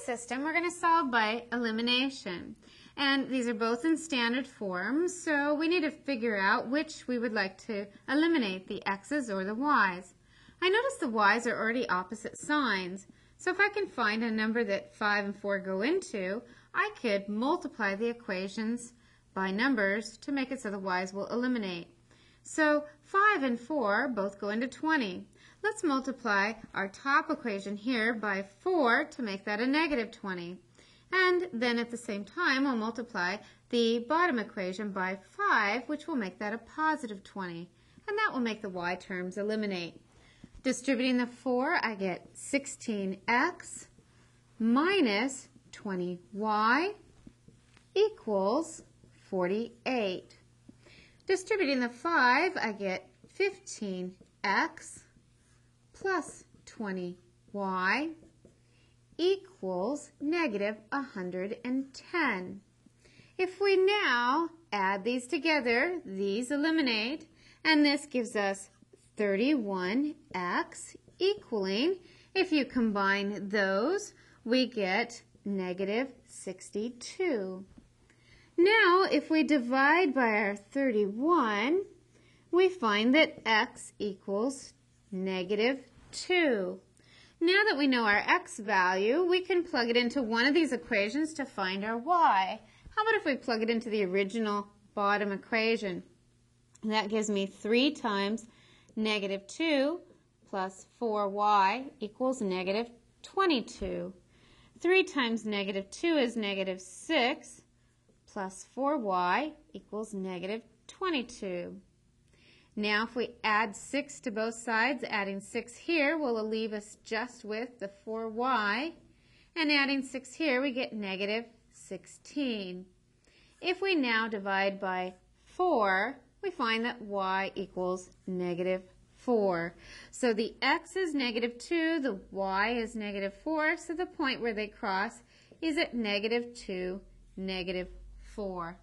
system, we're going to solve by elimination. And these are both in standard form, so we need to figure out which we would like to eliminate, the x's or the y's. I notice the y's are already opposite signs, so if I can find a number that 5 and 4 go into, I could multiply the equations by numbers to make it so the y's will eliminate. So 5 and 4 both go into 20. Let's multiply our top equation here by 4 to make that a negative 20. And then at the same time, we'll multiply the bottom equation by 5, which will make that a positive 20. And that will make the y terms eliminate. Distributing the 4, I get 16x minus 20y equals 48. Distributing the 5, I get 15x plus 20y equals negative 110. If we now add these together, these eliminate, and this gives us 31x equaling, if you combine those, we get negative 62. Now, if we divide by our 31, we find that x equals negative 2. Now that we know our x value, we can plug it into one of these equations to find our y. How about if we plug it into the original bottom equation? That gives me 3 times negative 2 plus 4y equals negative 22. 3 times negative 2 is negative 6 plus 4y equals negative 22. Now if we add 6 to both sides, adding 6 here will leave us just with the 4y, and adding 6 here we get negative 16. If we now divide by 4, we find that y equals negative 4. So the x is negative 2, the y is negative 4, so the point where they cross is at negative 2, negative 4.